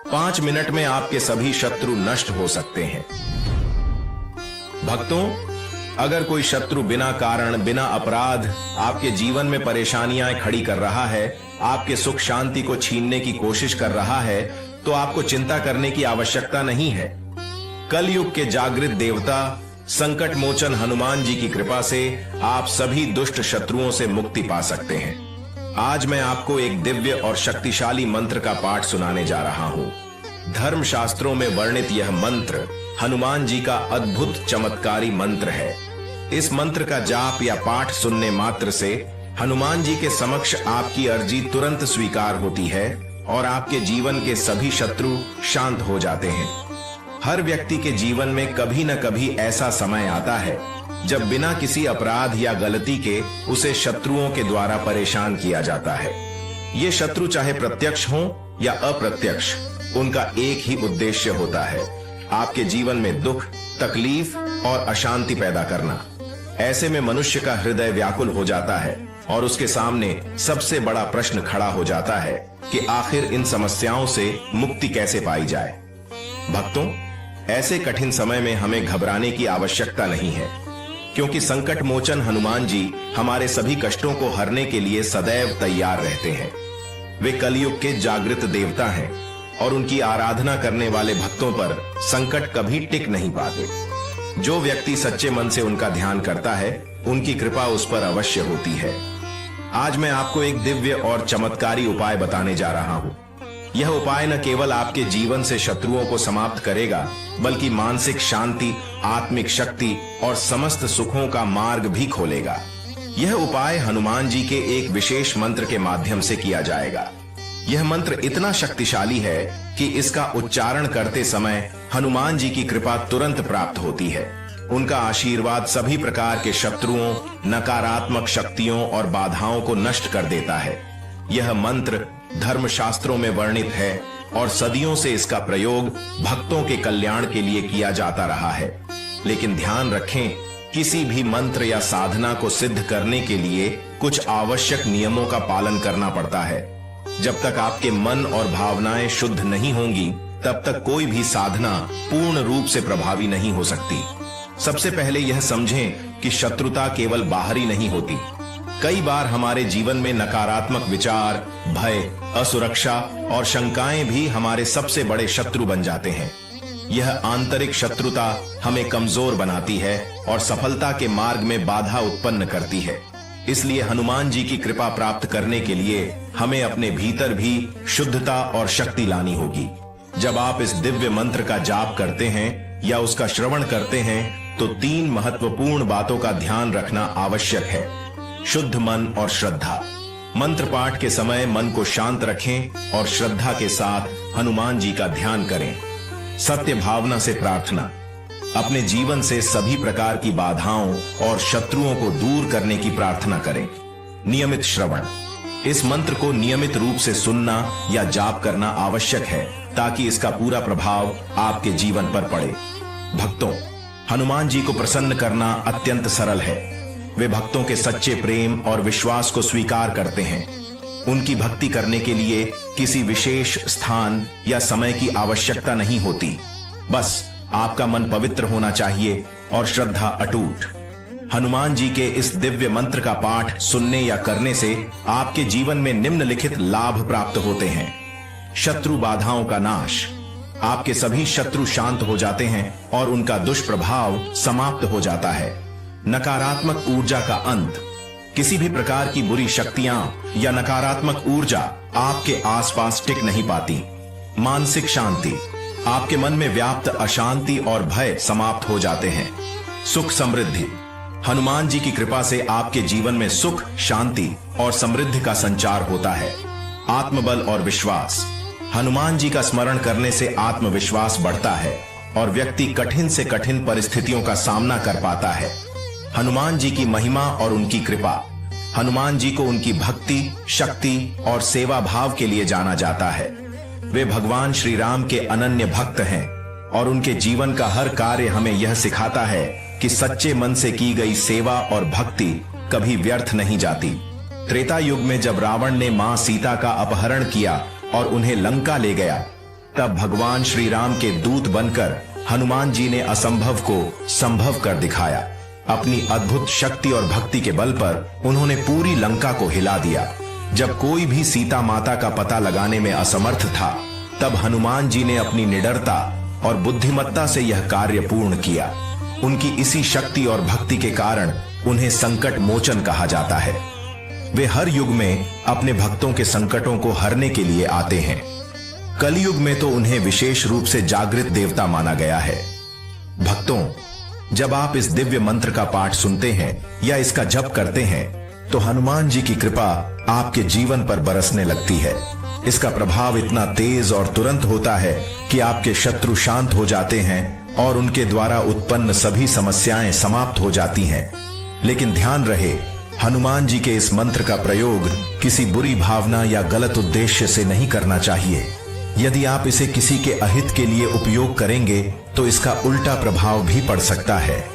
5 minute में आपके सभी शत्रु नष्ट हो सकते हैं। भक्तों, अगर कोई शत्रु बिना कारण, बिना अपराध आपके जीवन में परेशानियां खड़ी कर रहा है, आपके सुख शांति को छीनने की कोशिश कर रहा है, तो आपको चिंता करने की आवश्यकता नहीं है। कलयुग के जागृत देवता संकट मोचन हनुमान जी की कृपा से आप सभी दुष्ट शत्रुओं से मुक्ति पा सकते हैं। आज मैं आपको एक दिव्य और शक्तिशाली मंत्र का पाठ सुनाने जा रहा हूं। धर्म शास्त्रों में वर्णित यह मंत्र हनुमान जी का अद्भुत चमत्कारी मंत्र है। इस मंत्र का जाप या पाठ सुनने मात्र से हनुमान जी के समक्ष आपकी अर्जी तुरंत स्वीकार होती है और आपके जीवन के सभी शत्रु शांत हो जाते हैं। हर व्यक्ति के जीवन में कभी न कभी ऐसा समय आता है जब बिना किसी अपराध या गलती के उसे शत्रुओं के द्वारा परेशान किया जाता है। ये शत्रु चाहे प्रत्यक्ष हो या अप्रत्यक्ष, उनका एक ही उद्देश्य होता है, आपके जीवन में दुख, तकलीफ और अशांति पैदा करना। ऐसे में मनुष्य का हृदय व्याकुल हो जाता है और उसके सामने सबसे बड़ा प्रश्न खड़ा हो जाता है कि आखिर इन समस्याओं से मुक्ति कैसे पाई जाए। भक्तों, ऐसे कठिन समय में हमें घबराने की आवश्यकता नहीं है, क्योंकि संकट मोचन हनुमान जी हमारे सभी कष्टों को हरने के लिए सदैव तैयार रहते हैं। वे कलयुग के जागृत देवता हैं और उनकी आराधना करने वाले भक्तों पर संकट कभी टिक नहीं पाते। जो व्यक्ति सच्चे मन से उनका ध्यान करता है, उनकी कृपा उस पर अवश्य होती है। आज मैं आपको एक दिव्य और चमत्कारी उपाय बताने जा रहा हूं। यह उपाय न केवल आपके जीवन से शत्रुओं को समाप्त करेगा, बल्कि मानसिक शांति, आत्मिक शक्ति और समस्त सुखों का मार्ग भी खोलेगा। यह उपाय हनुमान जी के एक विशेष मंत्र के माध्यम से किया जाएगा। यह मंत्र इतना शक्तिशाली है कि इसका उच्चारण करते समय हनुमान जी की कृपा तुरंत प्राप्त होती है। उनका आशीर्वाद सभी प्रकार के शत्रुओं, नकारात्मक शक्तियों और बाधाओं को नष्ट कर देता है। यह मंत्र धर्म शास्त्रों में वर्णित है और सदियों से इसका प्रयोग भक्तों के कल्याण के लिए किया जाता रहा है। लेकिन ध्यान रखें, किसी भी मंत्र या साधना को सिद्ध करने के लिए कुछ आवश्यक नियमों का पालन करना पड़ता है। जब तक आपके मन और भावनाएं शुद्ध नहीं होंगी, तब तक कोई भी साधना पूर्ण रूप से प्रभावी नहीं हो सकती। सबसे पहले यह समझें कि शत्रुता केवल बाहरी नहीं होती। कई बार हमारे जीवन में नकारात्मक विचार, भय, असुरक्षा और शंकाएं भी हमारे सबसे बड़े शत्रु बन जाते हैं। यह आंतरिक शत्रुता हमें कमजोर बनाती है और सफलता के मार्ग में बाधा उत्पन्न करती है। इसलिए हनुमान जी की कृपा प्राप्त करने के लिए हमें अपने भीतर भी शुद्धता और शक्ति लानी होगी। जब आप इस दिव्य मंत्र का जाप करते हैं या उसका श्रवण करते हैं, तो 3 महत्वपूर्ण बातों का ध्यान रखना आवश्यक है। शुद्ध मन और श्रद्धा। मंत्र पाठ के समय मन को शांत रखें और श्रद्धा के साथ हनुमान जी का ध्यान करें। सत्य भावना से प्रार्थना। अपने जीवन से सभी प्रकार की बाधाओं और शत्रुओं को दूर करने की प्रार्थना करें। नियमित श्रवण। इस मंत्र को नियमित रूप से सुनना या जाप करना आवश्यक है, ताकि इसका पूरा प्रभाव आपके जीवन पर पड़े। भक्तों, हनुमान जी को प्रसन्न करना अत्यंत सरल है। वे भक्तों के सच्चे प्रेम और विश्वास को स्वीकार करते हैं। उनकी भक्ति करने के लिए किसी विशेष स्थान या समय की आवश्यकता नहीं होती। बस आपका मन पवित्र होना चाहिए और श्रद्धा अटूट। हनुमान जी के इस दिव्य मंत्र का पाठ सुनने या करने से आपके जीवन में निम्नलिखित लाभ प्राप्त होते हैं। शत्रु बाधाओं का नाश। आपके सभी शत्रु शांत हो जाते हैं और उनका दुष्प्रभाव समाप्त हो जाता है। नकारात्मक ऊर्जा का अंत। किसी भी प्रकार की बुरी शक्तियां या नकारात्मक ऊर्जा आपके आसपास टिक नहीं पाती। मानसिक शांति। आपके मन में व्याप्त अशांति और भय समाप्त हो जाते हैं। सुख समृद्धि। हनुमान जी की कृपा से आपके जीवन में सुख, शांति और समृद्धि का संचार होता है। आत्मबल और विश्वास। हनुमान जी का स्मरण करने से आत्मविश्वास बढ़ता है और व्यक्ति कठिन से कठिन परिस्थितियों का सामना कर पाता है। हनुमान जी की महिमा और उनकी कृपा। हनुमान जी को उनकी भक्ति, शक्ति और सेवा भाव के लिए जाना जाता है। वे भगवान श्री राम के अनन्य भक्त हैं और उनके जीवन का हर कार्य हमें यह सिखाता है कि सच्चे मन से की गई सेवा और भक्ति कभी व्यर्थ नहीं जाती। त्रेता युग में जब रावण ने मां सीता का अपहरण किया और उन्हें लंका ले गया, तब भगवान श्री राम के दूत बनकर हनुमान जी ने असंभव को संभव कर दिखाया। अपनी अद्भुत शक्ति और भक्ति के बल पर उन्होंने पूरी लंका को हिला दिया। जब कोई भी सीता माता का पता लगाने में असमर्थ था, तब हनुमान जी ने अपनी निडरता और बुद्धिमत्ता से यह कार्य पूर्ण किया। उनकी इसी शक्ति और भक्ति के कारण उन्हें संकट मोचन कहा जाता है। वे हर युग में अपने भक्तों के संकटों को हरने के लिए आते हैं। कलयुग में तो उन्हें विशेष रूप से जागृत देवता माना गया है। भक्तों, जब आप इस दिव्य मंत्र का पाठ सुनते हैं या इसका जप करते हैं, तो हनुमान जी की कृपा आपके जीवन पर बरसने लगती है। इसका प्रभाव इतना तेज और तुरंत होता है कि आपके शत्रु शांत हो जाते हैं और उनके द्वारा उत्पन्न सभी समस्याएं समाप्त हो जाती हैं। लेकिन ध्यान रहे, हनुमान जी के इस मंत्र का प्रयोग किसी बुरी भावना या गलत उद्देश्य से नहीं करना चाहिए। यदि आप इसे किसी के अहित के लिए उपयोग करेंगे, तो इसका उल्टा प्रभाव भी पड़ सकता है।